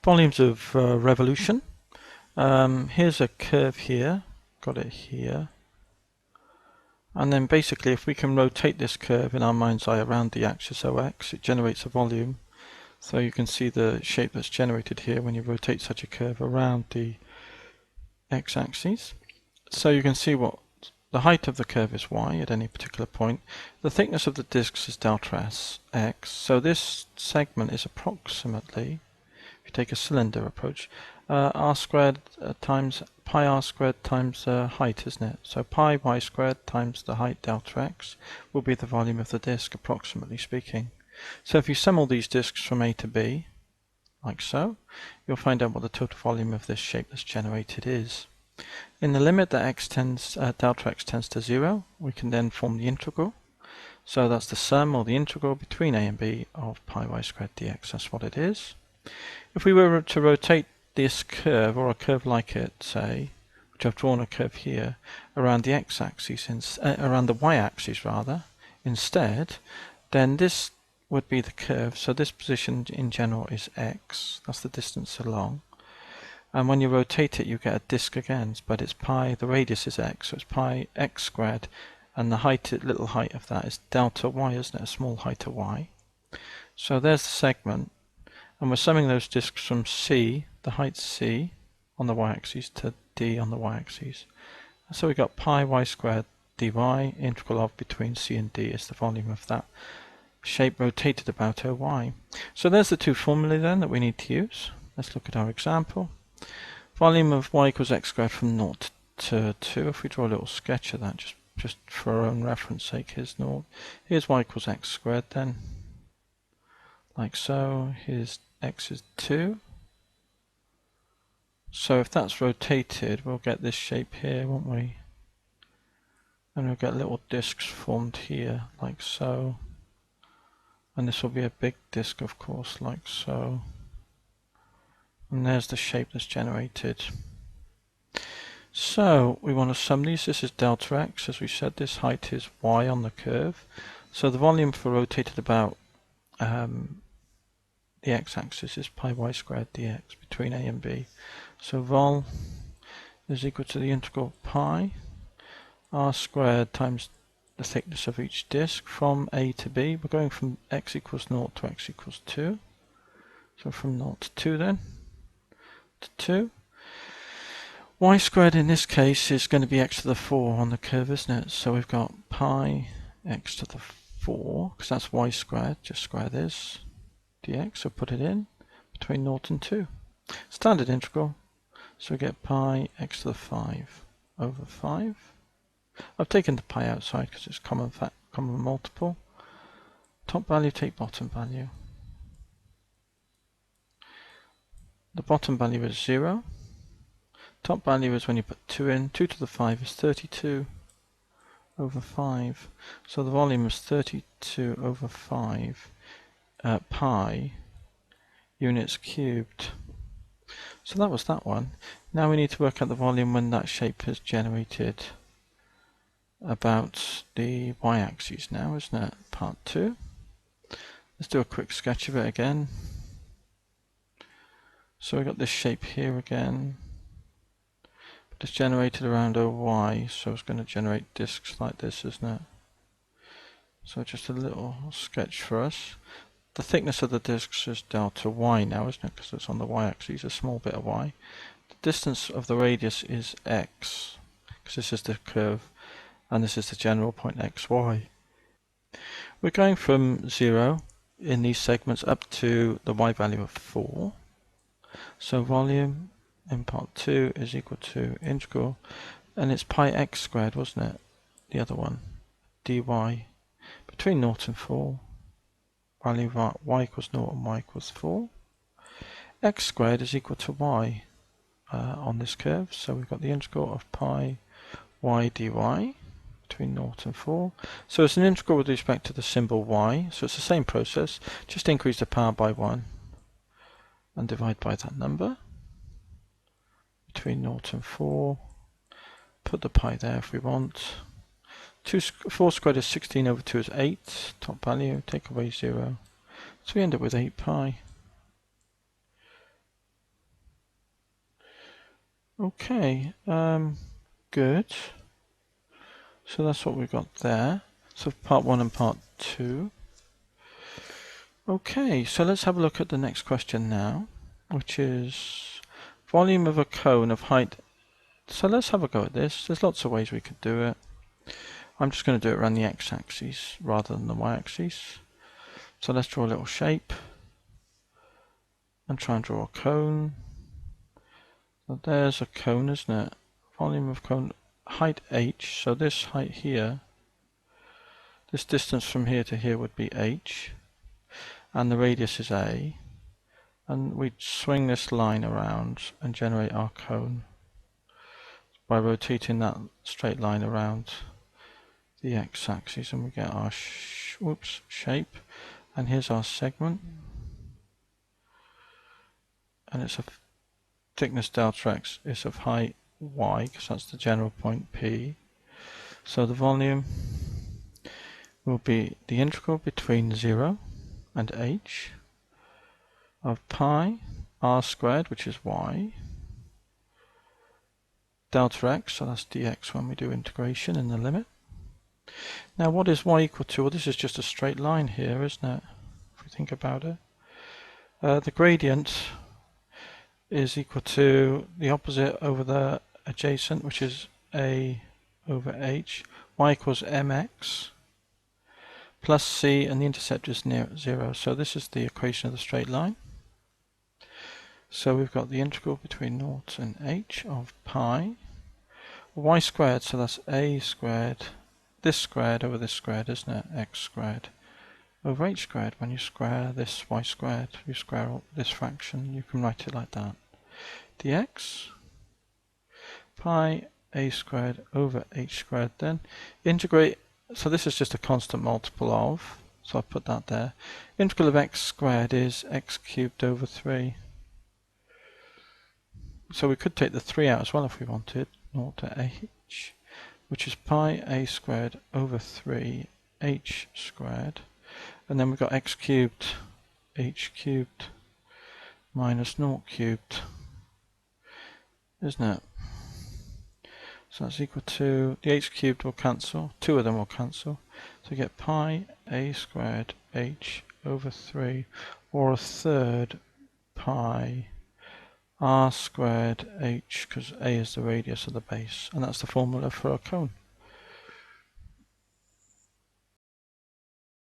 Volumes of revolution. Here's a curve here, got it here. And then basically if we can rotate this curve in our mind's eye around the axis OX, it generates a volume. So you can see the shape that's generated here when you rotate such a curve around the x-axis. So you can see what the height of the curve is y at any particular point. The thickness of the discs is delta s x. So this segment is approximately, if you take a cylinder approach, r squared times pi r squared times height, isn't it? So pi y squared times the height delta x will be the volume of the disc, approximately speaking. So if you sum all these discs from A to B, like so, you'll find out what the total volume of this shape that's generated is. In the limit that delta x tends to 0, we can then form the integral. So that's the sum or the integral between a and b of pi y squared dx. That's what it is. If we were to rotate this curve, or a curve like it, say, which I've drawn a curve here, around the x-axis, around the y-axis rather, instead, then this would be the curve. So this position in general is x. That's the distance along. And when you rotate it, you get a disk again, but it's pi, the radius is x, so it's pi x squared, and the height, little height of that is delta y, isn't it? A small height of y. So there's the segment, and we're summing those disks from C, the height C on the y-axis, to D on the y-axis. So we got pi y squared dy, integral of between C and D is the volume of that shape rotated about OY. So there's the two formulae then that we need to use. Let's look at our example. Volume of y equals x squared from 0 to 2. If we draw a little sketch of that, just for our own reference sake, here's y equals x squared then, like so. Here's x is 2. So if that's rotated, we'll get this shape here, won't we? And we'll get little discs formed here, like so. And this will be a big disc, of course, like so. And there's the shape that's generated. So we want to sum these. This is delta x. As we said, this height is y on the curve. So the volume for rotated about the x-axis is pi y squared dx between a and b. So vol is equal to the integral of pi r squared times the thickness of each disk from a to b. We're going from x equals 0 to x equals 2. So from 0 to 2 then. To 2. Y squared in this case is going to be x to the 4 on the curve, isn't it? So we've got pi x to the 4, because that's y squared, just square this, dx, so put it in, between 0 and 2. Standard integral, so we get pi x to the 5 over 5. I've taken the pi outside because it's common multiple. Top value take bottom value. The bottom value is 0. Top value is when you put 2 in. 2 to the 5 is 32 over 5. So the volume is 32 over 5 pi units cubed. So that was that one. Now we need to work out the volume when that shape is generated about the y-axis now, isn't it? Part 2. Let's do a quick sketch of it again. So we've got this shape here again. But it's generated around OY, so it's going to generate disks like this, isn't it? So just a little sketch for us. The thickness of the disks is delta y now, isn't it? Because it's on the y-axis, a small bit of y. The distance of the radius is x, because this is the curve, and this is the general point xy. We're going from 0 in these segments up to the y value of 4. So volume in part 2 is equal to integral, and it's pi x squared, wasn't it? The other one, dy, between 0 and 4. Value of y equals 0 and y equals 4. X squared is equal to y on this curve, so we've got the integral of pi y dy between 0 and 4. So it's an integral with respect to the symbol y, so it's the same process, just increase the power by 1 and divide by that number between 0 and 4. Put the pi there if we want. 4 squared is 16 over 2 is 8. Top value, take away 0. So we end up with 8 pi. Okay, good. So that's what we've got there. So part 1 and part 2. Okay, so let's have a look at the next question now, which is volume of a cone of height. So let's have a go at this. There's lots of ways we could do it. I'm just going to do it around the x-axis rather than the y-axis. So let's draw a little shape and try and draw a cone. So there's a cone, isn't it? Volume of cone, height h. So this height here, this distance from here to here would be h, and the radius is a. And we'd swing this line around and generate our cone by rotating that straight line around the x-axis, and we get our shape. And here's our segment, and it's a thickness delta x is of height y, because that's the general point P. So the volume will be the integral between 0 and h of pi r squared, which is y, delta x, so that's dx when we do integration in the limit. Now what is y equal to? Well, this is just a straight line here, isn't it? If we think about it. The gradient is equal to the opposite over the adjacent, which is a over h. Y equals mx plus c, and the intercept is near 0. So this is the equation of the straight line. So we've got the integral between 0 and h of pi y squared, so that's a squared, this squared over this squared, isn't it? X squared over h squared. When you square this y squared, you square this fraction, you can write it like that. dx pi a squared over h squared, then integrate, so this is just a constant multiple of, so I'll put that there. Integral of x squared is x cubed over 3. So we could take the 3 out as well if we wanted. 0 to h, which is pi a squared over 3 h squared. And then we've got x cubed, h cubed minus 0 cubed, isn't it? So that's equal to, the h cubed will cancel, 2 of them will cancel. So you get pi a squared h over 3, or a third pi r squared h, because a is the radius of the base, and that's the formula for a cone.